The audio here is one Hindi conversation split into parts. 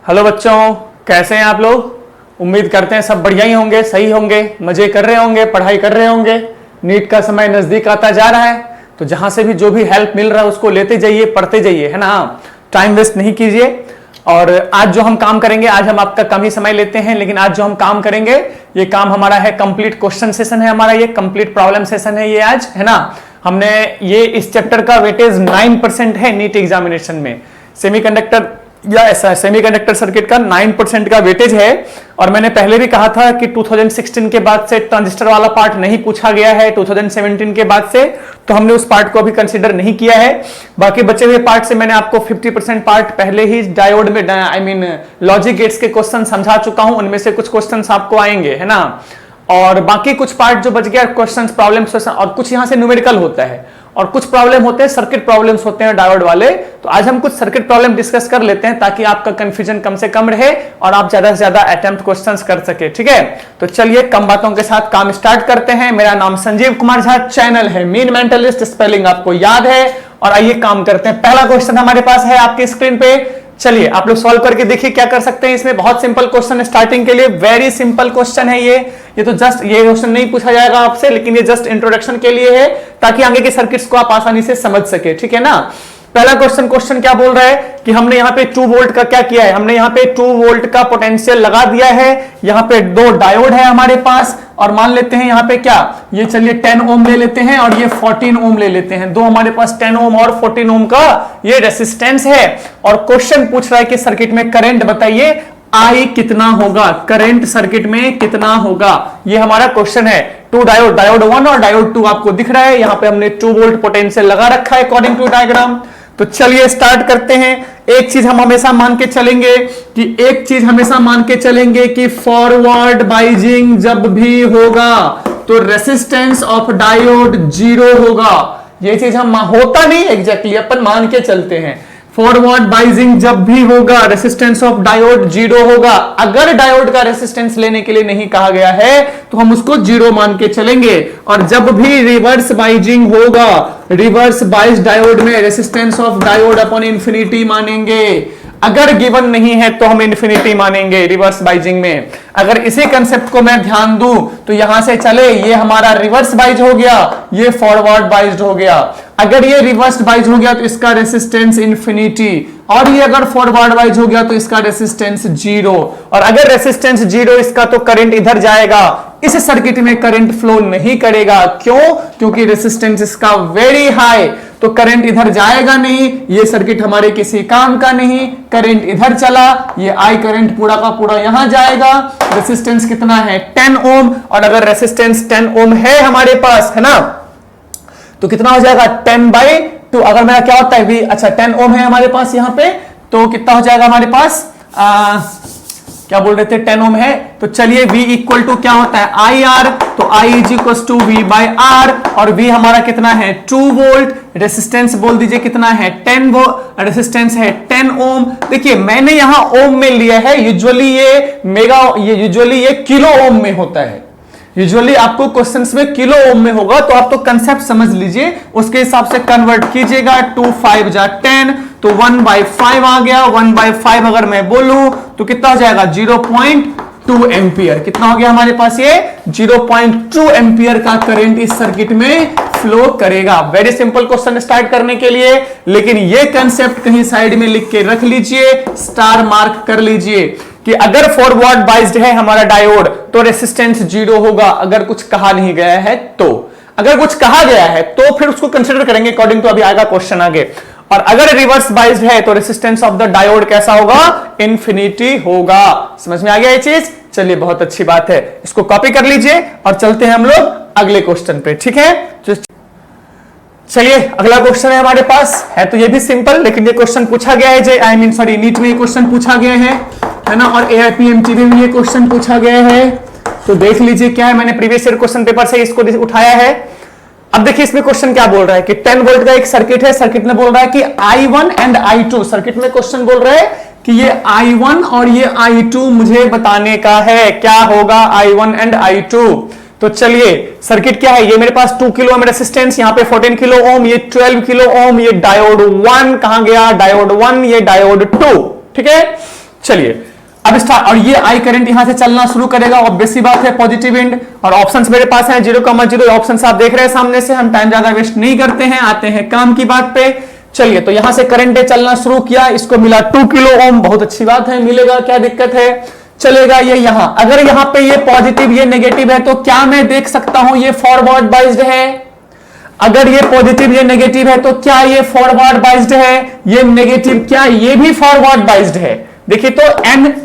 हेलो बच्चों, कैसे हैं आप लोग। उम्मीद करते हैं सब बढ़िया ही होंगे, सही होंगे, मजे कर रहे होंगे, पढ़ाई कर रहे होंगे। नीट का समय नजदीक आता जा रहा है, तो जहां से भी जो भी हेल्प मिल रहा है उसको लेते जाइए, पढ़ते जाइए, है ना। टाइम वेस्ट नहीं कीजिए। और आज जो हम काम करेंगे, आज हम आपका कम ही समय लेते हैं, लेकिन आज जो हम काम करेंगे ये काम हमारा है कंप्लीट क्वेश्चन सेशन है, हमारा ये कंप्लीट प्रॉब्लम सेशन है ये आज, है ना। हमने ये इस चैप्टर का वेटेज 9% है नीट एग्जामिनेशन में। सेमीकंडक्टर या ऐसा सेमीकंडक्टर सर्किट का 9% का वेटेज है। और मैंने पहले भी कहा था कि 2016 के बाद से ट्रांजिस्टर वाला पार्ट नहीं पूछा गया है, 2017 के बाद से, तो हमने उस पार्ट को अभी कंसीडर नहीं किया है। बाकी बचे हुए पार्ट से मैंने आपको 50% पार्ट पहले ही डायोड में लॉजिक गेट्स के क्वेश्चन समझा चुका हूं, उनमें से कुछ क्वेश्चन आपको आएंगे, है ना। और बाकी कुछ पार्ट जो बच गया क्वेश्चन प्रॉब्लम और कुछ यहां से न्यूमेरिकल होता है और कुछ प्रॉब्लम होते हैं, सर्किट प्रॉब्लम्स होते हैं डायोड वाले। तो आज हम कुछ सर्किट प्रॉब्लम डिस्कस कर लेते हैं ताकि आपका कंफ्यूजन कम से कम रहे और आप ज्यादा से ज्यादा अटेम्प्ट क्वेश्चंस कर सके, ठीक है। तो चलिए कम बातों के साथ काम स्टार्ट करते हैं। मेरा नाम संजीव कुमार झा, चैनल है मीन मेंटलिस्ट, स्पेलिंग आपको याद है। और आइए काम करते हैं। पहला क्वेश्चन हमारे पास है आपकी स्क्रीन पे, चलिए आप लोग सॉल्व करके देखिए क्या कर सकते हैं इसमें। बहुत सिंपल क्वेश्चन है स्टार्टिंग के लिए, वेरी सिंपल क्वेश्चन है ये तो जस्ट ये क्वेश्चन नहीं पूछा जाएगा आपसे, लेकिन ये जस्ट इंट्रोडक्शन के लिए है ताकि आगे के सर्किट्स को आप आसानी से समझ सके, ठीक है ना। पहला क्वेश्चन क्या बोल रहा है कि हमने यहाँ पे 2 वोल्ट का क्या किया है, हमने यहाँ पे 2 वोल्ट का पोटेंशियल लगा दिया है। यहाँ पे 2 डायोड है हमारे पास और मान लेते हैं यहाँ पे क्या, ये चलिए 10 ओम ले लेते हैं और ये 14 ओम ले लेते हैं। दो हमारे पास 10 ओम और 14 ओम का ये रेसिस्टेंस है। और क्वेश्चन पूछ रहा है कि सर्किट में करंट बताइए आई कितना होगा, करंट सर्किट में कितना होगा, ये हमारा क्वेश्चन है। 2 डायोड 1 और डायोड 2 आपको दिख रहा है। यहाँ पे हमने 2 वोल्ट पोटेंशियल लगा रखा है अकॉर्डिंग टू डायग्राम। तो चलिए स्टार्ट करते हैं। एक चीज हम हमेशा मान के चलेंगे कि फॉरवर्ड बाइजिंग जब भी होगा तो रेसिस्टेंस ऑफ डायोड 0 होगा। ये चीज हम होता नहीं एग्जैक्टली, अपन मान के चलते हैं। फॉरवर्ड बाइजिंग जब भी होगा रेसिस्टेंस ऑफ डायोड 0 होगा। अगर डायोड का रेसिस्टेंस लेने के लिए नहीं कहा गया है तो हम उसको 0 मान के चलेंगे। और जब भी रिवर्स बाइजिंग होगा, रिवर्स बाइज डायोड में resistance of diode upon infinity मानेंगे। अगर गिवन नहीं है तो हम इंफिनिटी मानेंगे रिवर्स बाइजिंग में। अगर इसी कंसेप्ट को मैं ध्यान दूं तो यहां से चले, ये हमारा रिवर्स बाइज हो गया, ये फॉरवर्ड बाइज हो गया। अगर ये रिवर्स बाइज हो गया तो इसका रेसिस्टेंस इंफिनिटी, और ये अगर फॉरवर्ड बाइज हो गया तो इसका रेसिस्टेंस 0। और अगर रेसिस्टेंस 0 इसका तो करंट इधर जाएगा, इस सर्किट में करंट फ्लो नहीं करेगा। क्यों? क्योंकि रेसिस्टेंस इसका वेरी हाई, तो करंट इधर जाएगा नहीं। ये सर्किट हमारे किसी काम का नहीं, करंट इधर चला, ये आई करंट पूरा का पूरा यहां जाएगा। रेसिस्टेंस कितना है 10 ओम, और अगर रेसिस्टेंस 10 ओम है हमारे पास, है ना, तो कितना हो जाएगा 10/2। अगर मेरा क्या होता है भी, अच्छा 10 ओम है हमारे पास यहाँ पे, तो कितना हो जाएगा हमारे पास, क्या बोल रहे थे, 10 ओम है। तो चलिए V इक्वल टू क्या होता है IR, तो I is equal to V/R, और V हमारा कितना है 2 वोल्ट। रेसिस्टेंस बोल दीजिए कितना है 10 वोल्ट, रेसिस्टेंस है 10 ओम। देखिए मैंने यहां ओम में लिया है, यूजुअली ये किलो ओम में होता है। यूजुअली आपको क्वेश्चंस में किलो ओम में होगा, तो आप तो कंसेप्ट समझ लीजिए, उसके हिसाब से कन्वर्ट कीजिएगा। 2 5 जा 10, तो 1/5 आ गया। 1/5 अगर मैं बोलूं तो कितना हो जाएगा 0.2 एम्पियर। कितना हो गया हमारे पास, ये 0.2 एम्पियर का करंट इस सर्किट में फ्लो करेगा। वेरी सिंपल क्वेश्चन स्टार्ट करने के लिए, लेकिन ये कंसेप्ट कहीं साइड में लिख के रख लीजिए, स्टार मार्क कर लीजिए कि अगर फॉरवर्ड बाइज्ड है हमारा डायोड तो रेसिस्टेंस 0 होगा। अगर कुछ कहा नहीं गया है तो, अगर कुछ कहा गया है तो फिर उसको कंसीडर करेंगे अकॉर्डिंग टू, अभी आएगा क्वेश्चन आगे। और अगर रिवर्स बाइज्ड है तो रेसिस्टेंस ऑफ द डायोड कैसा होगा, इंफिनिटी होगा। समझ में आ गया ये चीज, चलिए बहुत अच्छी बात है। इसको कॉपी कर लीजिए और चलते हैं हम लोग अगले क्वेश्चन पे, ठीक है। चलिए अगला क्वेश्चन है हमारे पास, है तो ये भी सिंपल, लेकिन ये क्वेश्चन पूछा गया है नीट में ये क्वेश्चन पूछा गया है ना, और AIPMT में ये क्वेश्चन पूछा गया है। तो देख लीजिए क्या है, मैंने प्रीवियस ईयर क्वेश्चन पेपर से इसको उठाया है। अब देखिए इसमें क्वेश्चन क्या बोल रहा है कि 10 वोल्ट का एक सर्किट है, सर्किट में बोल रहा है कि I1 एंड I2, सर्किट में क्वेश्चन बोल रहा है कि ये I1 और ये I2 मुझे बताने का है, क्या होगा I1 एंड I2। तो चलिए सर्किट क्या है, ये मेरे पास 2 किलो ओम रेसिस्टेंस, यहाँ पे 14 किलो ओम, ये 12 किलो ओम, ये डायोड 1 कहां गया, डायोड 1, ये डायोड 2, ठीक है। चलिए अब स्टार्ट, और ये आई करंट यहां से चलना शुरू करेगा, ऑब्वियस सी बात है पॉजिटिव एंड, और ऑप्शंस मेरे पास है 0,0 ऑप्शंस आप देख रहे हैं सामने से, हम टाइम ज्यादा वेस्ट नहीं करते हैं, आते हैं काम की बात पे। चलिए तो यहां से करंट चलना शुरू किया, इसको मिला 2 किलो ओम, बहुत अच्छी बात है, मिलेगा, क्या दिक्कत है, चलेगा ये यहां। अगर यहां पे ये पॉजिटिव ये नेगेटिव है तो क्या मैं देख सकता हूं ये फॉरवर्ड बाइज्ड है? अगर ये पॉजिटिव ये नेगेटिव है तो क्या ये फॉरवर्ड बाइज्ड है? ये नेगेटिव क्या ये भी फॉरवर्ड बाइज्ड है? देखिए तो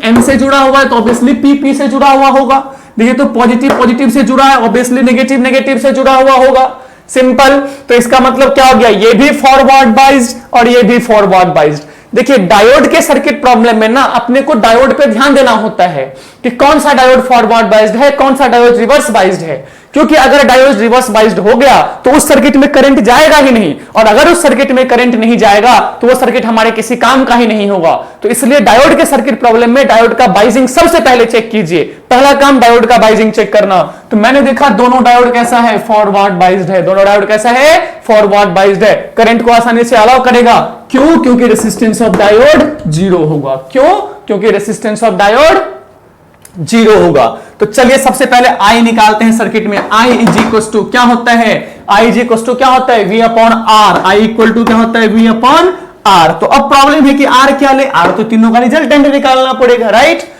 N से जुड़ा हुआ है तो ऑब्वियसली P से जुड़ा हुआ होगा। देखिए तो पॉजिटिव से जुड़ा है, ऑब्वियसली नेगेटिव से जुड़ा हुआ होगा, सिंपल। तो इसका मतलब क्या हो गया, ये भी फॉरवर्ड बाइज्ड और ये भी फॉरवर्ड बाइज्ड। देखिए डायोड के सर्किट प्रॉब्लम में ना अपने को डायोड पे ध्यान देना होता है कि कौन सा डायोड फॉरवर्ड बाइज्ड है, कौन सा डायोड रिवर्स बाइज्ड है, क्योंकि अगर डायोड रिवर्स बाइज्ड हो गया तो उस सर्किट में करंट जाएगा ही नहीं, और अगर उस सर्किट में करंट नहीं जाएगा तो वो सर्किट हमारे किसी काम का ही नहीं होगा। तो इसलिए डायोड के सर्किट प्रॉब्लम में डायोड का बाइजिंग सबसे पहले चेक कीजिए, पहला काम डायोड का बाइजिंग चेक करना। तो मैंने देखा दोनों डायोड कैसा है, फॉरवर्ड बाइज्ड है, दोनों डायोड कैसा है, फॉरवर्ड बाइज्ड है, करंट को आसानी से अलाउ करेगा। क्यों? क्योंकि रेसिस्टेंस ऑफ डायोड 0 होगा। क्यों? क्योंकि रेसिस्टेंस ऑफ डायोड 0 होगा। तो चलिए सबसे पहले I निकालते हैं सर्किट में। I इज इक्वल टू क्या होता है, I इज इक्वल टू क्या होता है, V upon R। I equal to क्या होता है, V अपॉन R। तो अब प्रॉब्लम है कि R क्या ले, R तो तीनों का रिजल्टेंट निकालना पड़ेगा, राइट,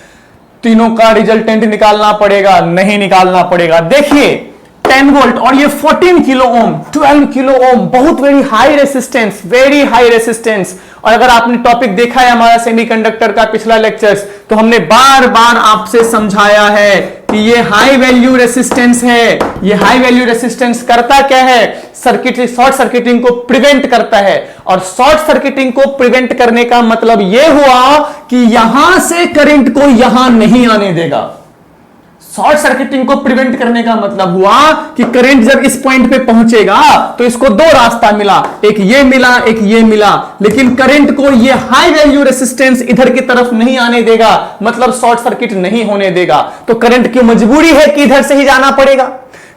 तीनों का रिजल्टेंट निकालना पड़ेगा, नहीं निकालना पड़ेगा। देखिए 10 वोल्ट और ये 14 किलो ओम, 12 किलो ओम, बहुत very high resistance, very high resistance. और अगर आपने टॉपिक देखा है हमारा सेमीकंडक्टर का पिछला लेक्चर्स, तो हमने बार बार आपसे समझाया है कि ये हाई वैल्यू रेसिस्टेंस है। ये हाई वैल्यू रेसिस्टेंस करता क्या है, सर्किट शॉर्ट सर्किटिंग को प्रिवेंट करता है, और शॉर्ट सर्किटिंग को प्रिवेंट करने का मतलब यह हुआ कि यहां से करंट को यहां नहीं आने देगा। शॉर्ट सर्किटिंग को प्रिवेंट करने का मतलब हुआ कि करंट जब इस पॉइंट पे पहुंचेगा तो इसको दो रास्ता मिला, एक ये मिला, एक ये मिला, लेकिन करंट को ये हाई वैल्यू रेसिस्टेंस इधर की तरफ नहीं आने देगा, मतलब शॉर्ट सर्किट नहीं होने देगा। तो करंट की मजबूरी है कि इधर से ही जाना पड़ेगा,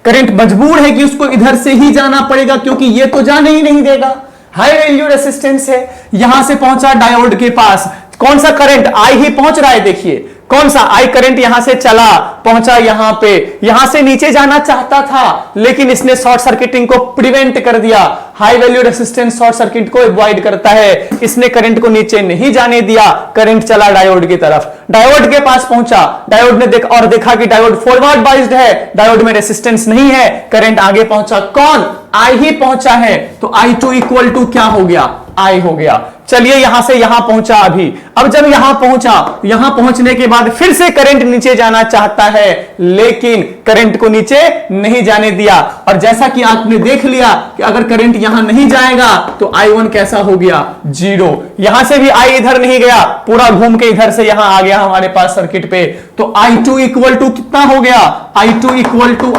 करंट मजबूर है कि उसको इधर से ही जाना पड़ेगा, क्योंकि ये तो जाने ही नहीं देगा, हाई वैल्यू रेसिस्टेंस है। यहां से पहुंचा डायोड के पास, कौन सा करंट, I ही पहुंच रहा है। देखिए कौन सा I करंट यहां से चला, पहुंचा यहां पे, यहां से नीचे जाना चाहता था लेकिन इसने शॉर्ट सर्किटिंग को प्रिवेंट कर दिया। High value resistance short circuit को अवॉइड करता है, इसने करंट को नीचे नहीं जाने दिया, करंट चला डायोड की तरफ, डायोड के पास पहुंचा, डायोड ने देखा कि डायोड फॉरवर्ड बाइज्ड है, डायोड में रेसिस्टेंस नहीं है, करंट आगे पहुंचा, कौन, I ही पहुंचा है। तो I2 इक्वल टू क्या हो गया, I हो गया। चलिए यहां से यहां पहुंचा अभी, अब जब यहां पहुंचा, यहां पहुंचने के बाद फिर से करंट नीचे जाना चाहता है लेकिन करंट को नीचे नहीं जाने दिया, और जैसा कि आपने देख लिया कि अगर करंट यहां नहीं जाएगा तो I1 कैसा हो गया, 0। यहां से भी I इधर नहीं गया, पूरा घूम के इधर से यहां आ गया हमारे पास सर्किट पे। तो I2 इक्वल टू कितना हो गया, I2 इक्वल टू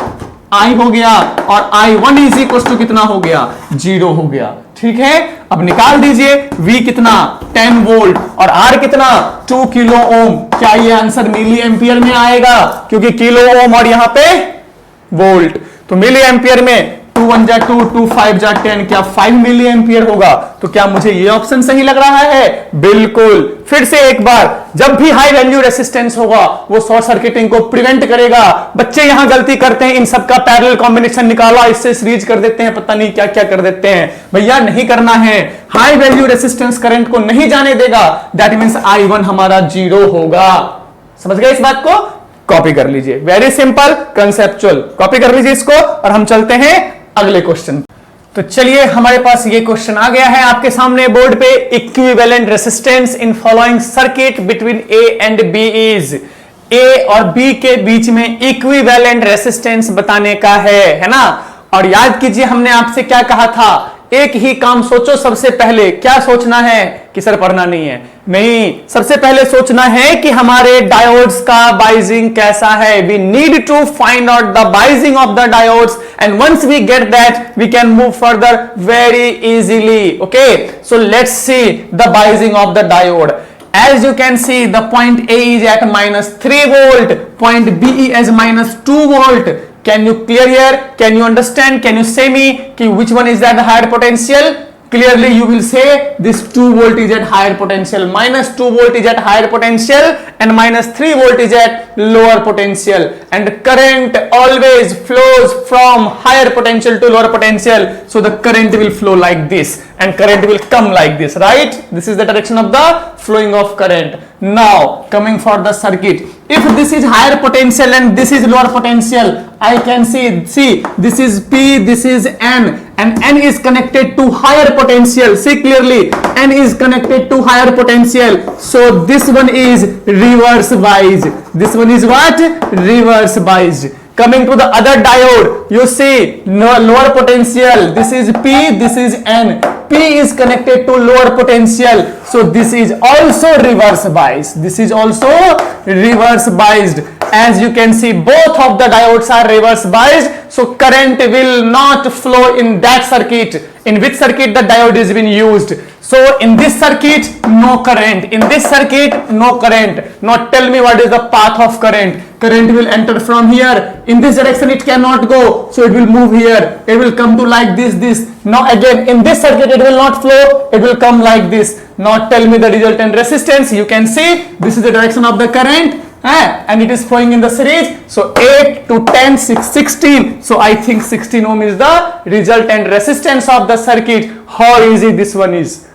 I हो गया, और I1 इज इक्वल टू कितना हो गया, 0 हो गया। ठीक है, अब निकाल दीजिए V कितना, 10 वोल्ट, और R कितना, 2 किलो ओम। क्या ये आंसर मिली एम्पियर में आएगा, क्योंकि किलो ओम और यहां पे वोल्ट, तो मिली एम्पियर में 2 1 जा 2, 2 5 जा 10, क्या 5 मिली एम्पियर होगा। तो क्या मुझे ये ऑप्शन सही लग रहा है, बिल्कुल। फिर से एक बार, जब भी हाई वैल्यू रेसिस्टेंस होगा वो शॉर्ट सर्किटिंग को प्रिवेंट करेगा। बच्चे यहां गलती करते हैं, इन सबका पैरेलल कॉम्बिनेशन निकाला, इससे सीरीज कर देते हैं, पता नहीं क्या क्या कर देते हैं, भैया नहीं करना है। हाई वैल्यू रेसिस्टेंस करंट को नहीं जाने देगा, दैट मींस I1 हमारा 0 होगा। समझ गए इस बात को, कॉपी कर लीजिए, वेरी सिंपल कंसेप्चुअल, कॉपी कर लीजिए इसको, और हम चलते हैं अगले क्वेश्चन। तो चलिए हमारे पास ये क्वेश्चन आ गया है आपके सामने बोर्ड पे, equivalent resistance in following circuit between A and B is, A और B के बीच में इक्विवेलेंट रेसिस्टेंस बताने का है ना। और याद कीजिए हमने आपसे क्या कहा था, एक ही काम सोचो सबसे पहले, क्या सोचना है कि सर पढ़ना नहीं है, नहीं, सबसे पहले सोचना है कि हमारे डायोड्स का बाइजिंग कैसा है। We need to find out the biasing of the diodes, and once we get that we can move further very easily. Okay, so let's see the biasing of the diode. As you can see, the point A is at -3 volt, point B is -2 volt. Can you clear here? Can you understand? Can you say me कि which one is that higher potential? clearly you will say this 2 volt is at higher potential, minus 2 volt is at higher potential, and minus 3 volt is at lower potential, and current always flows from higher potential to lower potential, so the current will flow like this and current will come like this, right? This is the direction of the flowing of current. Now coming for the circuit, if this is higher potential and this is lower potential, I can see this is P, this is N, and N is connected to higher potential. See clearly, N is connected to higher potential, so this one is reverse biased. This one is what? Reverse biased. Coming to the other diode, you see lower potential, this is P, this is N. P is connected to lower potential, so this is also reverse biased. This is also reverse biased. As you can see, both of the diodes are reverse biased, so current will not flow in that circuit. In which circuit the diode is being used? So in this circuit, no current. In this circuit, no current. Now tell me what is the path of current. Current will enter from here. In this direction it cannot go, so it will move here. It will come to like this. Now again, in this circuit it will not flow. It will come like this. Now tell me the resultant resistance. You can see this is the direction of the current. And it is flowing in the series, so 8 to 10, 16, so I think 16 ohm is the resultant resistance of the circuit. How easy this one is.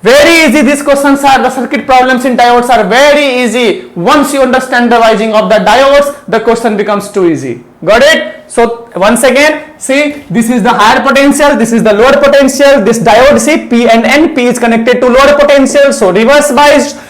Very easy. These questions are, the circuit problems in diodes are very easy. Once you understand the wiring of the diodes, the question becomes too easy. Got it? So once again, see, this is the higher potential, this is the lower potential. This diode, see, P and N. P is connected to lower potential, so reverse biased.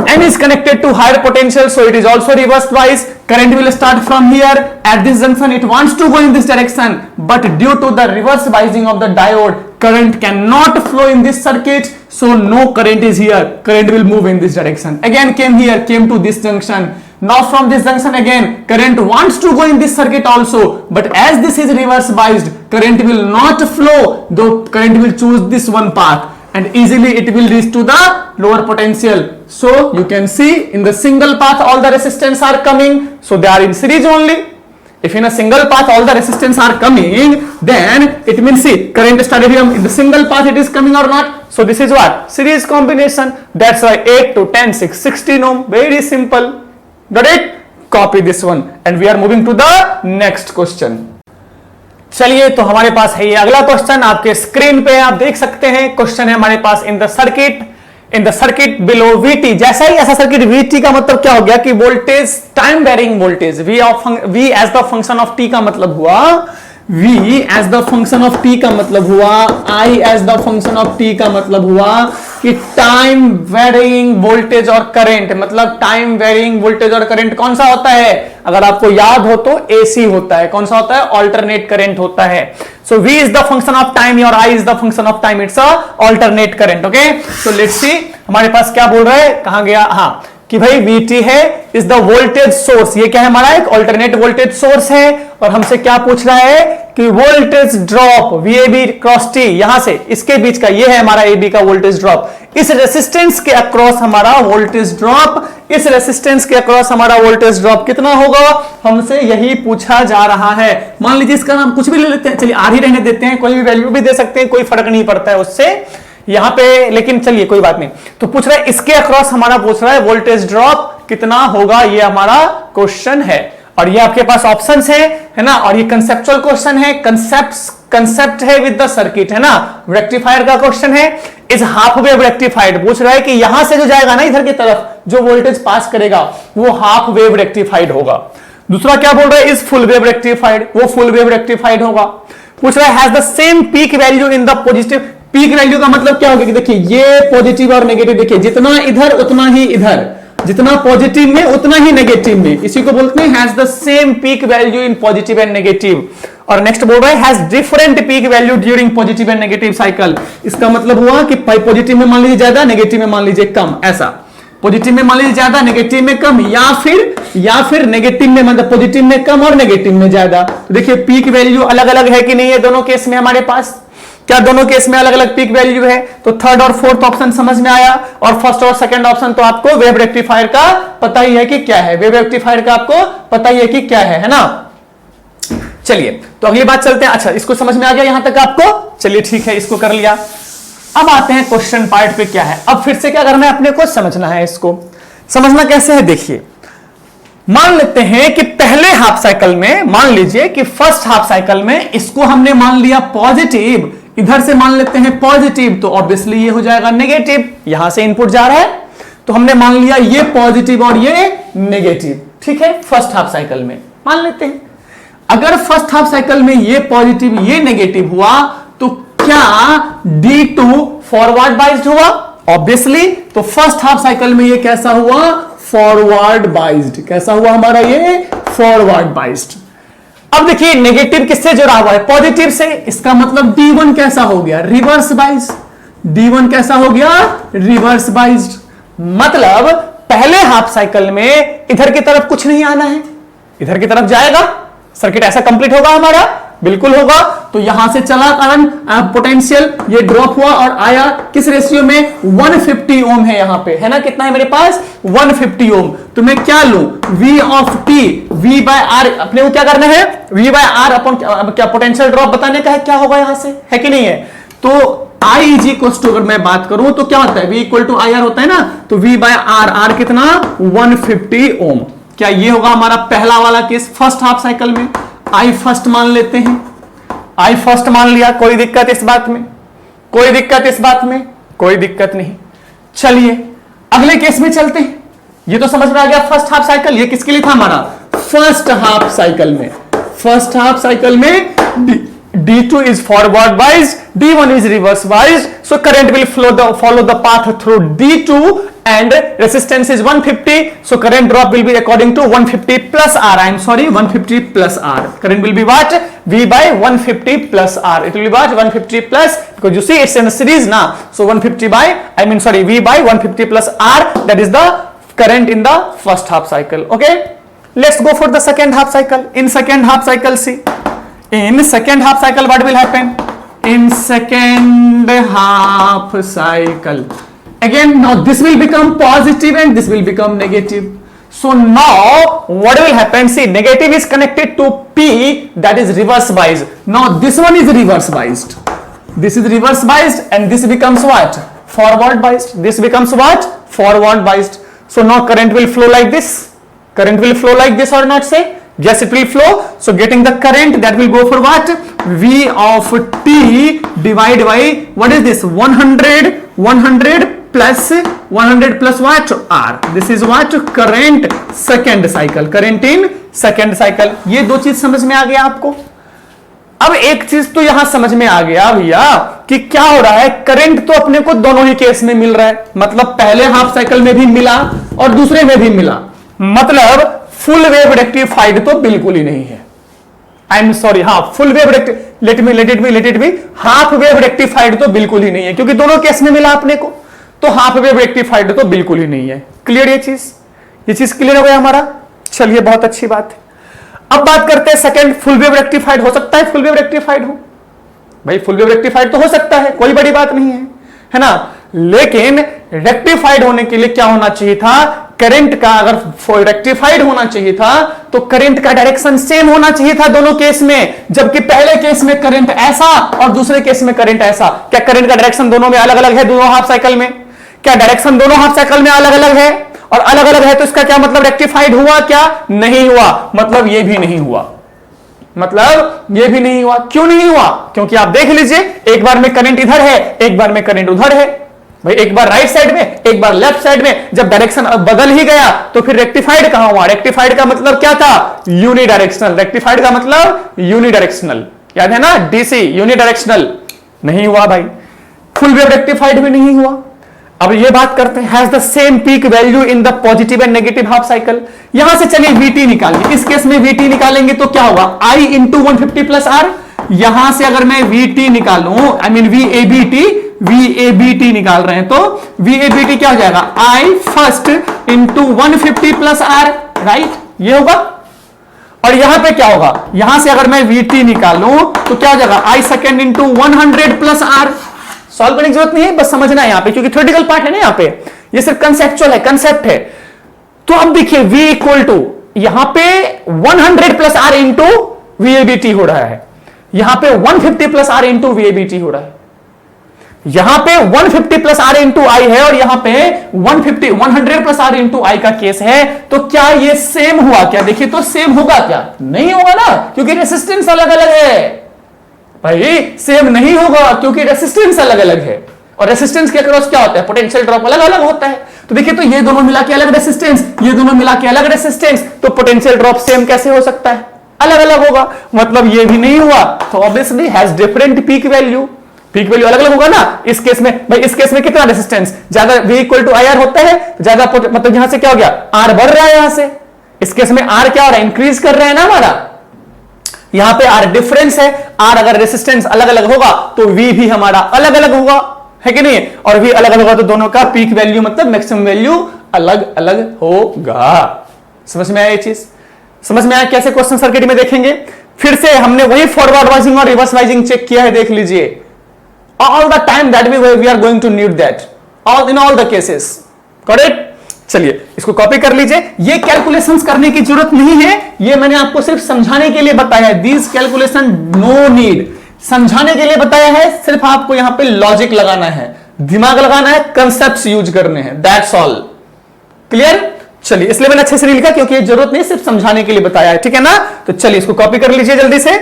N is connected to higher potential, so it is also reverse biased. Current will start from here. At this junction it wants to go in this direction, but due to the reverse biasing of the diode, current cannot flow in this circuit, so no current is here. Current will move in this direction. Again came here, came to this junction. Now from this junction again, current wants to go in this circuit also, but as this is reverse biased, current will not flow, though current will choose this one path, and easily it will reach to the lower potential. So you can see in the single path all the resistance are coming, so they are in series only. If in a single path all the resistance are coming, then it means, see, current started here in the single path, it is coming or not. So this is what? Series combination. That's why 8 to 10, 6, 16 ohm. Very simple. Got it? Copy this one, and we are moving to the next question. चलिए, तो हमारे पास है ये अगला क्वेश्चन, आपके स्क्रीन पे आप देख सकते हैं. क्वेश्चन है हमारे पास, in the circuit below VT. जैसा ही ऐसा सर्किट, VT का मतलब क्या हो गया कि voltage, time varying voltage. V as the function of T का मतलब हुआ, V as the function of T का मतलब हुआ, I as the function of T का मतलब हुआ कि टाइम वेरिंग वोल्टेज और करंट. मतलब टाइम वेरिंग वोल्टेज और करंट कौन सा होता है? अगर आपको याद हो तो AC होता है. कौन सा होता है? ऑल्टरनेट करंट होता है. सो V is the function of time और I is the function of time. It's a alternate current. Okay, so let's सी हमारे पास क्या बोल रहा है, कहां गया, हाँ, कि भाई VT है इज द वोल्टेज सोर्स. ये क्या है हमारा? एक ऑल्टरनेट वोल्टेज सोर्स है, और हमसे क्या पूछ रहा है कि voltage drop VAB cross T, यहां से इसके बीच का, ये है हमारा AB का वोल्टेज ड्रॉप. इस रेसिस्टेंस के अक्रॉस हमारा वोल्टेज ड्रॉप, इस रेसिस्टेंस के अक्रॉस हमारा वोल्टेज ड्रॉप कितना होगा, हमसे यही पूछा जा रहा है. मान लीजिए इसका नाम कुछ भी ले लेते हैं, चलिए R ही रहने देते हैं, कोई भी वैल्यू भी दे सकते हैं, कोई फर्क नहीं पड़ता है उससे यहां पे, लेकिन चलिए कोई बात नहीं. तो पूछ रहा है इसके अक्रॉस हमारा पूछ रहा है वोल्टेज ड्रॉप कितना होगा, ये हमारा क्वेश्चन है. और ये आपके पास ऑप्शंस है ना, और ये कंसेप्चुअल क्वेश्चन है, कंसेप्ट है विद द सर्किट, है ना. रेक्टिफायर का क्वेश्चन है. Is half wave rectified. पूछ रहा है कि यहां से जो जाएगा ना इधर की तरफ, जो वोल्टेज पास करेगा वो हाफ वेव रेक्टिफाइड होगा. दूसरा क्या बोल रहा है? Is full wave rectified. वो फुल वेव रेक्टिफाइड होगा. पूछ रहा है has the same peak value in the positive. Peak value का मतलब क्या होगा कि देखिए ये पॉजिटिव और नेगेटिव, देखिए जितना इधर उतना ही इधर, जितना पॉजिटिव में उतना ही नेगेटिव में, इसी को बोलते हैं has the same peak value in positive and negative. और नेक्स्ट बोल रहा है has different peak value during positive and negative cycle. इसका मतलब हुआ कि पॉजिटिव में मान लीजिए ज्यादा, नेगेटिव में मान लीजिए कम, ऐसा. पॉजिटिव में मान लीजिए ज्यादा, नेगेटिव में कम, या फिर नेगेटिव में मतलब पॉजिटिव में कम और नेगेटिव में ज्यादा. तो देखिए पीक वैल्यू अलग अलग है कि नहीं है दोनों केस में हमारे पास. क्या दोनों केस में अलग अलग पीक वैल्यू है? तो थर्ड और फोर्थ ऑप्शन समझ में आया, और फर्स्ट और सेकंड ऑप्शन तो आपको वेव रेक्टिफायर का पता ही है कि क्या है. वेव रेक्टिफायर का आपको पता ही है कि क्या है ना. चलिए तो अगली बात चलते हैं. अच्छा, इसको समझ में आ गया यहां तक आपको? चलिए ठीक है, इसको कर लिया. अब आते हैं क्वेश्चन पार्ट पे। क्या है अब फिर से क्या करना है अपने को, समझना है। इसको समझना कैसे है, देखिए मान लेते हैं कि पहले हाफ साइकिल में, मान लीजिए कि फर्स्ट हाफ साइकिल में इसको हमने मान लिया पॉजिटिव, इधर से मान लेते हैं पॉजिटिव, तो ऑब्वियसली ये हो जाएगा नेगेटिव। यहां से इनपुट जा रहा है तो हमने मान लिया ये पॉजिटिव और ये नेगेटिव, ठीक है। फर्स्ट हाफ साइकिल में मान लेते हैं अगर फर्स्ट हाफ साइकिल में ये पॉजिटिव ये नेगेटिव हुआ तो क्या D2 फॉरवर्ड बाइज्ड हुआ? ऑब्वियसली। तो फर्स्ट हाफ साइकिल में ये कैसा हुआ? Forward biased. कैसा हुआ हमारा ये? Forward biased. अब देखिए नेगेटिव किससे जुड़ा हुआ है? पॉजिटिव से। इसका मतलब D1 कैसा हो गया? Reverse biased. D1 कैसा हो गया? Reverse biased. मतलब पहले हाफ साइकिल में इधर की तरफ कुछ नहीं आना है, इधर की तरफ जाएगा, सर्किट ऐसा कंप्लीट होगा हमारा, बिल्कुल होगा। तो यहां से चला करंट, पोटेंशियल ये ड्रॉप हुआ और आया किस रेशियो में? 150 ओम है यहां पे, है ना? कितना है मेरे पास? 150 ओम। तो मैं क्या लूं? V of T, V by R। अपने को क्या करना है? V बाय R अपन क्या पोटेंशियल ड्रॉप बताने का है, क्या होगा यहां से, है कि नहीं है? तो I इज इक्वल टू, अगर मैं बात करूं तो क्या होता है? V इक्वल टू IR होता है ना, तो V बाय R, R कितना? 150 ओम। क्या ये होगा हमारा पहला वाला केस फर्स्ट हाफ साइकिल में? I फर्स्ट मान लेते हैं, I फर्स्ट मान लिया। कोई दिक्कत इस बात में? कोई दिक्कत इस बात में? कोई दिक्कत नहीं। चलिए अगले केस में चलते हैं। ये तो समझ में आ गया फर्स्ट हाफ साइकिल। ये किसके लिए था हमारा? फर्स्ट हाफ साइकिल में। फर्स्ट हाफ साइकिल में D2 is forward biased, D1 is reverse biased, so current will follow the path through D2 and resistance is 150, so current drop will be according to 150 plus R. I am sorry, 150 plus R. Current will be what? V by 150 plus R. It will be what? 150 plus, because you see it's in a series now, so 150 by, I mean sorry, V by 150 plus R. That is the current in the first half cycle. Okay, let's go for the second half cycle. In second half cycle, see. In second half cycle, what will happen? In second half cycle, again now this will become positive and this will become negative. So now what will happen? See, negative is connected to P, that is reverse biased. Now this one is reverse biased. This is reverse biased and this becomes what? Forward biased. This becomes what? Forward biased. So now current will flow like this. Current will flow like this or not, say? Yes, it will flow. So getting the current, that will go for what? V of T divided by, what is this? 100 plus what? R. This is what? Current second cycle. Current in second cycle. ये दो चीज समझ में आ गया आपको? अब एक चीज तो यहां समझ में आ गया भैया कि क्या हो रहा है, करंट तो अपने को दोनों ही केस में मिल रहा है। मतलब पहले हाफ साइकिल में भी मिला और दूसरे में भी मिला। मतलब फुल वेव रेक्टिफाइड तो बिल्कुल ही नहीं है। आई एम सॉरी, हाँ full wave let it be half wave rectified तो बिल्कुल ही नहीं है, क्योंकि दोनों केस में मिला अपने को, तो हाफ वेव रेक्टिफाइड तो बिल्कुल ही नहीं है। क्लियर ये चीज क्लियर हो गया हमारा? चलिए बहुत अच्छी बात है। अब बात करते हैं सेकंड, फुल वेव रेक्टिफाइड हो सकता है? फुल वेव रेक्टिफाइड हो भाई, फुल वेव रेक्टिफाइड तो हो सकता है, कोई बड़ी बात नहीं है ना? लेकिन रेक्टिफाइड होने के लिए क्या होना चाहिए था? करंट का, अगर रेक्टिफाइड होना चाहिए था तो करंट का डायरेक्शन सेम होना चाहिए था दोनों केस में। जबकि पहले केस में करंट ऐसा और दूसरे केस में करंट ऐसा। क्या करंट का डायरेक्शन दोनों में अलग अलग है? दोनों हाफ साइकिल में क्या डायरेक्शन दोनों हाफ साइकिल में अलग अलग है? और अलग अलग है तो इसका क्या मतलब? रेक्टिफाइड हुआ क्या? नहीं हुआ। मतलब ये भी नहीं हुआ। मतलब ये भी नहीं हुआ। क्यों नहीं हुआ? क्योंकि आप देख लीजिए, एक बार में करंट इधर है, एक बार में करंट उधर है भाई। एक बार राइट साइड में, एक बार लेफ्ट साइड में। जब डायरेक्शन बदल ही गया तो फिर रेक्टिफाइड कहां हुआ? रेक्टिफाइड का मतलब क्या था? यूनिडायरेक्शनल। रेक्टिफाइड का मतलब यूनिडायरेक्शनल, याद है ना? डीसी यूनिडायरेक्शनल नहीं हुआ भाई। फुल वेव रेक्टिफाइड भी नहीं हुआ। अब ये बात करते हैं, has the same peak value in the positive and negative half cycle. यहां से चलिए VT निकालिए। इस केस में VT निकालेंगे तो क्या होगा? I into 150 plus R। यहां से अगर मैं VT निकालूं, आई मीन VABT निकाल रहे हैं, तो VABT क्या हो जाएगा? I first into 150 plus R, right? ये होगा। और यहां पे क्या होगा? यहां से अगर मैं VT निकालूं तो क्या हो जाएगा? I second into 100 plus R। Solve करने की जरूरत नहीं है, बस समझना है यहां पे, क्योंकि थ्योरेटिकल पार्ट है ना यहां पे, ये सिर्फ कंसेप्चुअल है, कंसेप्ट है। तो अब देखिए V इक्वल टू यहां पे 100 प्लस R इंटू VABT हो रहा है, यहां पे 150 प्लस R इंटू VABT हो रहा है। यहां पे 150 प्लस आर इंटू आई है और यहां पे 100 प्लस आर इंटू आई का केस है, तो क्या ये सेम हुआ क्या? देखिए तो सेम होगा क्या? नहीं होगा ना, क्योंकि रेसिस्टेंस अलग अलग है भाई। सेम नहीं होगा क्योंकि रेसिस्टेंस अलग अलग है, और रेसिस्टेंस के अक्रॉस क्या होता है? पोटेंशियल ड्रॉप अलग अलग होता है। तो देखिए तो ये दोनों मिला के अलग रेसिस्टेंस, ये दोनों मिला के अलग रेसिस्टेंस, तो पोटेंशियल ड्रॉप सेम कैसे हो सकता है? अलग अलग होगा, मतलब ये भी नहीं हुआ, तो obviously has different peak value. Peak value अलग अलग होगा ना। इस केस में भाई, इस केस में कितना रेसिस्टेंस ज्यादा, V इक्वल टू IR होता है, ज्यादा मतलब यहां से क्या हो गया? R बढ़ रहा है यहां से। इस केस में R क्या हो रहा है? इंक्रीज कर रहे हैं ना हमारा। यहां पे R डिफरेंस है, R अगर रेसिस्टेंस अलग अलग होगा तो V भी हमारा अलग अलग होगा, है कि नहीं? और V अलग अलग होगा तो दोनों का पीक वैल्यू मतलब मैक्सिमम वैल्यू अलग अलग होगा। समझ में आया ये चीज? समझ में आया कैसे क्वेश्चन सर्किट में देखेंगे? फिर से हमने वही फॉरवर्ड वाइजिंग और रिवर्स वाइजिंग चेक किया है, देख लीजिए। All the time that we are going to need that, all in all the cases, correct? चलिए इसको कॉपी कर लीजिए। ये कैलकुलेशंस करने की जरूरत नहीं है, ये मैंने आपको सिर्फ समझाने के लिए बताया है। These calculation no need, समझाने के लिए बताया है, सिर्फ आपको यहां पे लॉजिक लगाना है, दिमाग लगाना है, कंसेप्ट्स यूज करने हैं, दैट्स ऑल। क्लियर? चलिए, इसलिए मैंने अच्छे से नहीं लिखा क्योंकि ये जरूरत नहीं, सिर्फ समझाने के लिए बताया है, ठीक है ना? तो चलिए इसको कॉपी कर लीजिए जल्दी से।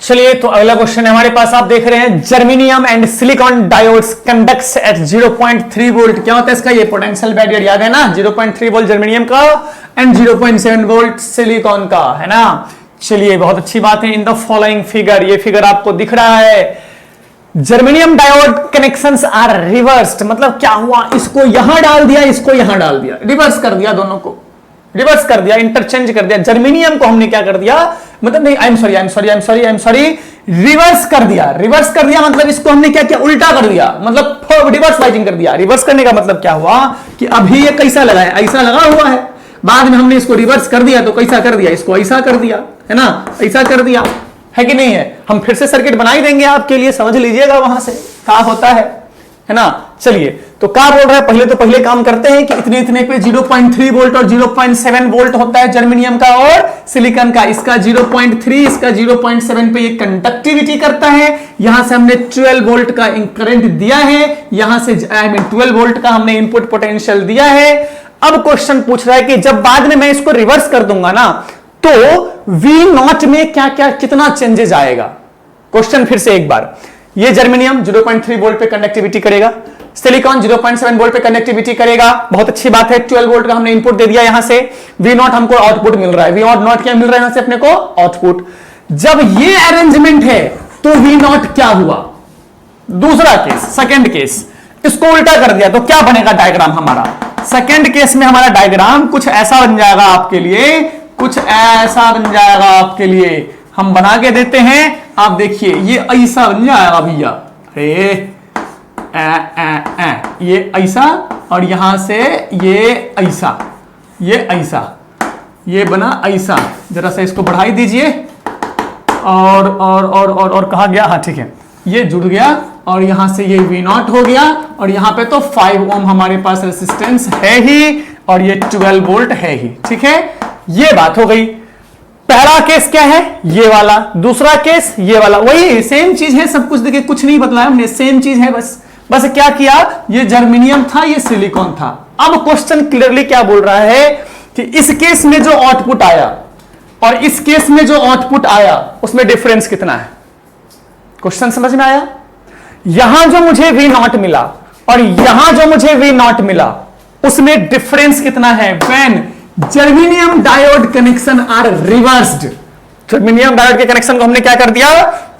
चलिए तो अगला क्वेश्चन है हमारे पास, आप देख रहे हैं germanium and silicon diodes conducts at 0.3 volt. क्या होता है इसका? ये पोटेंशियल बैरियर याद है ना, 0.3 वोल्ट जर्मेनियम का एंड 0.7 वोल्ट सिलिकॉन का, है ना? चलिए बहुत अच्छी बात है। इन द फॉलोइंग फिगर, ये फिगर आपको दिख रहा है, germanium diode connections are reversed. मतलब क्या हुआ? इसको यहां डाल दिया, इसको यहां डाल दिया, रिवर्स कर दिया, दोनों को रिवर्स कर दिया, इंटरचेंज कर दिया। जर्मेनियम को हमने क्या कर दिया? मतलब नहीं, आई एम सॉरी, रिवर्स कर दिया। रिवर्स कर दिया मतलब इसको हमने क्या किया? उल्टा कर दिया, मतलब रिवर्स वाइजिंग कर दिया। रिवर्स करने का मतलब क्या हुआ कि अभी ये कैसा लगा है? ऐसा लगा हुआ है, बाद में हमने इसको रिवर्स कर दिया तो कैसा कर दिया? इसको ऐसा कर दिया, है ना? ऐसा कर दिया, है कि नहीं है? हम फिर से सर्किट बना ही देंगे आपके लिए, समझ लीजिएगा वहां से क्या होता है ना? चलिए तो क्या बोल रहा है? पहले काम करते हैं कि इतने इतने पे 0.3 वोल्ट और 0.7 वोल्ट होता है जर्मेनियम का और सिलिकॉन का। इसका 0.3, इसका 0.7 पे ये कंडक्टिविटी करता है। यहां से हमने 12 वोल्ट का करंट दिया है, यहां से 12 वोल्ट का हमने इनपुट पोटेंशियल दिया है। अब क्वेश्चन पूछ रहा है कि जब बाद में मैं इसको रिवर्स कर दूंगा ना, तो V0 में क्या क्या कितना चेंजेस आएगा? क्वेश्चन फिर से एक बार, ये जर्मेनियम 0.3 वोल्ट पे कंडक्टिविटी करेगा, सिलिकॉन 0.7 वोल्ट पे कंडक्टिविटी करेगा, बहुत अच्छी बात है। 12 वोल्ट का हमने इनपुट दे दिया, यहां से V0 हमको आउटपुट मिल रहा है। V0 क्या मिल रहा है यहां से अपने को? आउटपुट। जब ये अरेंजमेंट है तो V0 क्या हुआ? दूसरा केस, सेकंड केस, इसको उल्टा कर दिया तो क्या बनेगा डायग्राम हमारा? सेकंड केस में हमारा डायग्राम कुछ ऐसा बन जाएगा आपके लिए, कुछ ऐसा बन जाएगा आपके लिए। हम बना के देते हैं, आप देखिए ये ऐसा बन जाएगा भैया। अरे ये ऐसा, और यहां से ये ऐसा, ये ऐसा, ये बना ऐसा। जरा सा इसको बढ़ाई दीजिए, और कहा गया, हाँ ठीक है, ये जुड़ गया और यहां से ये V0 हो गया, और यहां पे तो 5 ओम हमारे पास रेसिस्टेंस है ही, और ये 12 वोल्ट है ही, ठीक है? ये बात हो गई। पहला केस क्या है? ये वाला। दूसरा केस ये वाला, वही सेम चीज है, सब कुछ देखिए, कुछ नहीं बदला हमने, सेम चीज है। बस क्या किया? ये जर्मेनियम था, ये सिलिकॉन था। अब क्वेश्चन क्लियरली क्या बोल रहा है कि इस केस में जो आउटपुट आया और इस केस में जो आउटपुट आया उसमें डिफरेंस कितना है? क्वेश्चन समझ में आया? यहां जो मुझे V0 मिला और यहां जो मुझे V0 मिला उसमें डिफरेंस कितना है? When germanium diode connection are reversed. Germanium diode के कनेक्शन को हमने क्या कर दिया?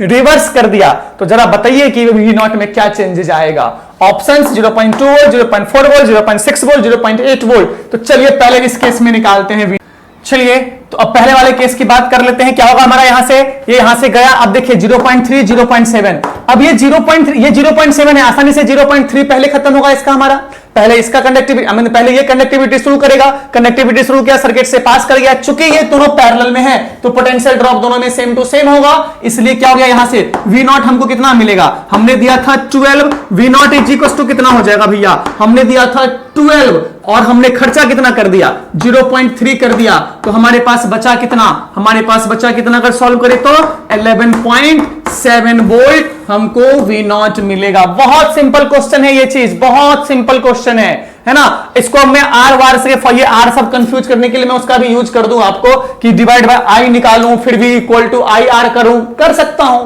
रिवर्स कर दिया। तो जरा बताइए कि V0 में क्या चेंजेस आएगा? Options 0.2 volt, 0.4 volt, 0.6 volt, 0.8 volt. तो चलिए पहले इस केस में निकालते हैं। चलिए तो अब पहले वाले केस की बात कर लेते हैं। क्या होगा हमारा? यहां से ये यहां से गया, अब देखिए 0.3, 0.7। अब ये 0.3, ये 0.7 है, आसानी से 0.3 पहले खत्म होगा इसका हमारा। पहले इसका कंडक्टिविटी, पहले ये कंडक्टिविटी शुरू करेगा, कंडक्टिविटी शुरू किया, सर्किट से पास कर गया। चूंकि ये दोनों पैरेलल में है तो पोटेंशियल ड्रॉप दोनों में सेम टू सेम होगा, इसलिए क्या हो गया? यहां से V0 हमको कितना मिलेगा? हमने दिया था 12, V0 इज इक्वल टू कितना हो जाएगा भैया? हमने दिया था 12 और हमने खर्चा कितना कर दिया 0.3 कर दिया, तो हमारे पास बचा कितना, हमारे पास बचा कितना अगर सॉल्व करें तो 11.7 वोल्ट हमको V0 मिलेगा। बहुत सिंपल क्वेश्चन है ये चीज, बहुत सिंपल क्वेश्चन है ना। इसको मैं आर वार से ये आर सब कंफ्यूज करने के लिए मैं उसका भी यूज कर दूं आपको कि डिवाइड बाय आई निकालूं फिर भी इक्वल टू आई आर करूं, कर सकता हूं,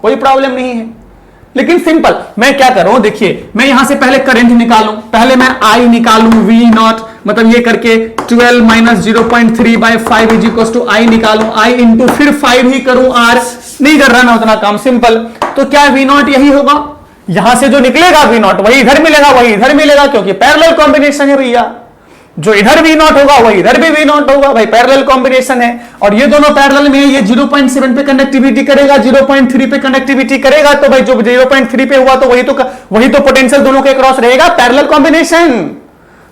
कोई प्रॉब्लम नहीं है। लेकिन सिंपल मैं क्या कर रहा हूं, देखिए मैं यहां से पहले करंट निकालूं, पहले मैं आई निकालूं V0, मतलब ये करके 12 minus 0.3 by 5 is equal to I निकालूं, आई इंटू फिर 5 ही करूं आर, नहीं कर रहा ना उतना काम, सिंपल। तो क्या V0 यही होगा, यहां से जो निकलेगा V0 वही इधर मिलेगा, वही इधर मिलेगा, क्योंकि पैरेलल कॉम्बिनेशन है भैया। जो इधर V0 होगा वही इधर भी V0 होगा, भाई पैरेलल कॉम्बिनेशन है। और ये दोनों पैरेलल में, ये 0.7 पे कंडक्टिविटी करेगा, 0.3 पे कंडक्टिविटी करेगा, तो भाई जो 0.3 पे हुआ तो वही तो पोटेंशियल दोनों के क्रॉस रहेगा, पैरेलल कॉम्बिनेशन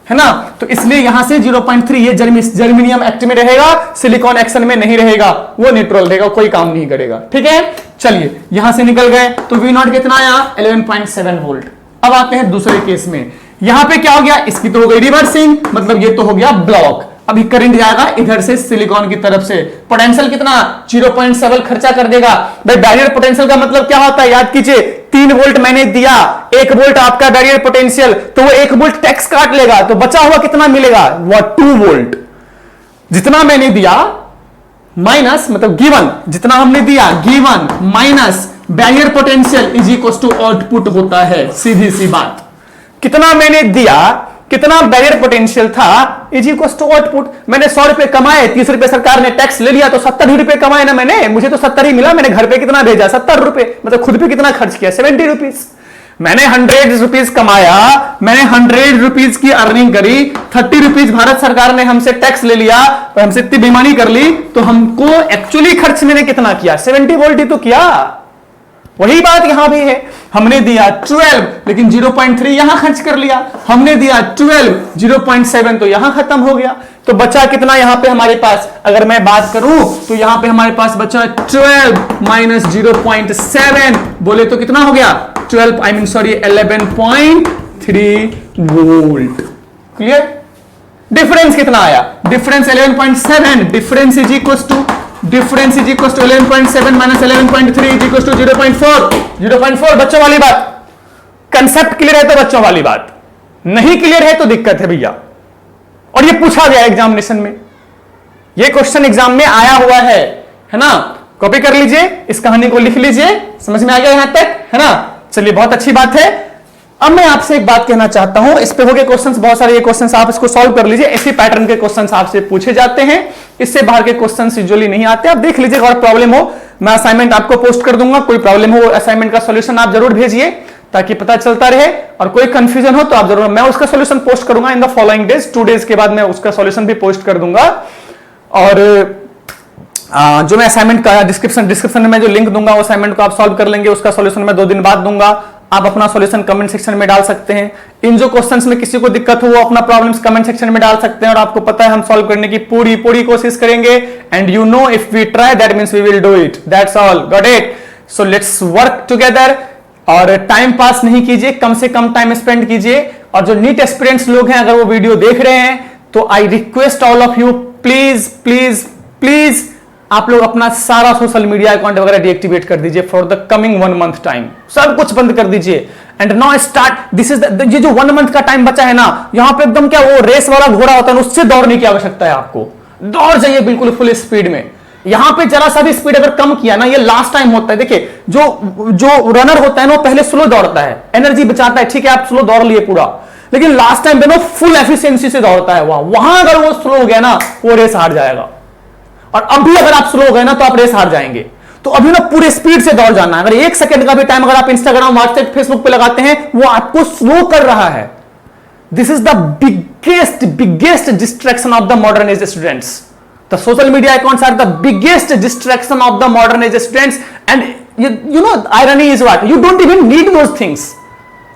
है ना। तो इसलिए यहां से 0.3 ये जर्मेनियम एक्टिव में रहेगा, सिलिकॉन एक्शन में नहीं रहेगा, वो न्यूट्रल रहेगा, कोई काम नहीं करेगा। ठीक है, चलिए यहां से निकल गए, तो V0 कितना आया 11.7 वोल्ट। अब आते हैं दूसरे केस में, यहां पे क्या हो गया, इसकी तो हो गई रिवर्सिंग, मतलब ये तो हो गया ब्लॉक। अभी करंट जाएगा इधर से सिलिकॉन की तरफ से, पोटेंशियल कितना 0.7 खर्चा कर देगा। भाई बैरियर पोटेंशियल का मतलब क्या होता है, याद कीजिए 3 वोल्ट मैंने दिया, 1 वोल्ट आपका बैरियर पोटेंशियल, तो वो 1 वोल्ट टैक्स काट लेगा, तो बचा हुआ कितना मिलेगा, वो 2 वोल्ट। जितना मैंने दिया माइनस, मतलब गिवन, जितना हमने दिया given minus barrier potential is equal to output होता है, सीधी सी बात। कितना मैंने दिया, कितना बैरियर पोटेंशियल था, इज इक्वल टू आउटपुट। मैंने 100 रुपए कमाए, 30 रुपए सरकार ने टैक्स ले लिया, तो 70 रुपए कमाए ना मैंने, मुझे तो 70 ही मिला। मैंने घर पे कितना भेजा 70 रुपए, मतलब खुद पे कितना खर्च किया 70 रुपीज। मैंने 100 रुपीज कमाया, मैंने 100 रुपीज की अर्निंग करी, 30 रुपीज भारत सरकार ने हमसे टैक्स ले लिया, तो हमसे इतनी बेईमानी कर ली, तो हमको एक्चुअली खर्च मैंने कितना किया 70 वोल्ट ही तो किया। वही बात यहां भी है, हमने दिया 12 लेकिन 0.3 यहां खर्च कर लिया, हमने दिया 12 0.7 तो यहां खत्म हो गया। तो बचा कितना यहां पे हमारे पास, अगर मैं बात करूं तो यहां पे हमारे पास बचा 12 माइनस 0.7, बोले तो कितना हो गया 11.3 वोल्ट। क्लियर, डिफरेंस कितना आया, difference 11.7, difference is equal to 11.7 minus 11.3 is equal to 0.4 बच्चों वाली बात। कंसेप्ट क्लियर है तो बच्चों वाली बात, नहीं क्लियर है तो दिक्कत है भैया। और ये पूछा गया एग्जामिनेशन में, ये क्वेश्चन एग्जाम में आया हुआ है ना, कॉपी कर लीजिए, इस कहानी को लिख लीजिए, समझ में आ गया यहां तक, है ना। चलिए बहुत अच्छी बात है। अब मैं आपसे एक बात कहना चाहता हूं, इस पे हो गए क्वेश्चंस बहुत सारे, ये क्वेश्चंस आप इसको सॉल्व कर लीजिए, इसी पैटर्न के क्वेश्चंस आपसे पूछे जाते हैं, इससे बाहर के क्वेश्चंस यूजुअली नहीं आते। आप देख लीजिएगा, और प्रॉब्लम हो मैं असाइनमेंट आपको पोस्ट कर दूंगा, कोई प्रॉब्लम हो असाइनमेंट का सॉल्यूशन आप जरूर भेजिए ताकि पता चलता रहे, और कोई कंफ्यूजन हो तो आप जरूर, मैं उसका सॉल्यूशन पोस्ट करूंगा इन द फॉलोइंग डेज, 2 डेज के बाद मैं उसका सॉल्यूशन भी पोस्ट कर दूंगा। और जो मैं असाइनमेंट का डिस्क्रिप्शन में जो लिंक दूंगा, वो असाइनमेंट को आप सॉल्व कर लेंगे, उसका सॉल्यूशन मैं 2 दिन बाद दूंगा। आप अपना सॉल्यूशन कमेंट सेक्शन में डाल सकते हैं। इन जो क्वेश्चंस में किसी को दिक्कत हो वो अपना प्रॉब्लम्स कमेंट सेक्शन में डाल सकते हैं, और आपको पता है हम सॉल्व करने की पूरी कोशिश करेंगे। And you know if we try that means we will do it, that's all, got it. So let's work together, और टाइम पास नहीं कीजिए, कम से कम टाइम स्पेंड कीजिए। और जो नीट एस्पिरेंट्स लोग हैं, अगर वो वीडियो देख रहे हैं तो I request all of you, please please please आप लोग अपना सारा सोशल मीडिया अकाउंट वगैरह डीएक्टिवेट कर दीजिए for the coming 1 month time, सब कुछ बंद कर दीजिए। And now start, this is ये जो 1 मंथ का टाइम बचा है ना, यहां पे एकदम क्या वो रेस वाला घोड़ा होता है, उससे दौड़ने की आवश्यकता है आपको, दौड़ जाइए बिल्कुल फुल स्पीड में। यहां पे जरा सा भी स्पीड अगर कम किया ना, ये लास्ट टाइम होता है। देखिए जो रनर होता है ना, वो पहले स्लो दौड़ता है, एनर्जी बचाता है, ठीक है आप स्लो दौड़ लिए पूरा, लेकिन लास्ट टाइम पे ना फुल एफिशिएंसी से दौड़ता है वहां अगर वो स्लो हो गया ना, वो रेस हार जाएगा। और अभी अगर आप स्लो हो गए ना तो आप रेस हार जाएंगे। तो अभी ना पूरे स्पीड से दौड़ जाना है। अगर 1 सेकंड का भी टाइम अगर आप इंस्टाग्राम, व्हाट्सएप, फेसबुक पे लगाते हैं, वो आपको स्लो कर रहा है। This is the biggest distraction of the modern age students. The social media accounts are the biggest distraction of the modern age students. And you know irony is what, you don't even need those things,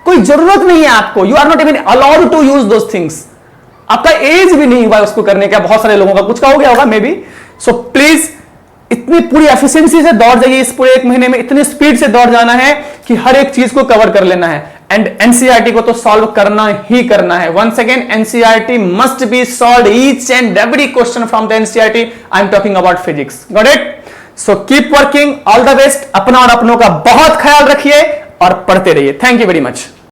कोई जरूरत नहीं है आपको, you are not even allowed to use those things. आपका एज भी नहीं हुआ उसको करने का, बहुत सारे लोगों का कुछ का हो गया होगा मे बी। सो प्लीज इतनी पूरी एफिशिएंसी से दौड़ जाइए, इस पूरे 1 महीने में इतनी स्पीड से दौड़ जाना है कि हर एक चीज को कवर कर लेना है। एंड एनसीईआरटी को तो सॉल्व करना ही करना है। Once again NCERT must be solve each and every question from the NCERT. I am talking about physics, got it? So keep working, all the best. अपना और अपनों का बहुत ख्याल रखिए और पढ़ते रहिए। Thank you very much.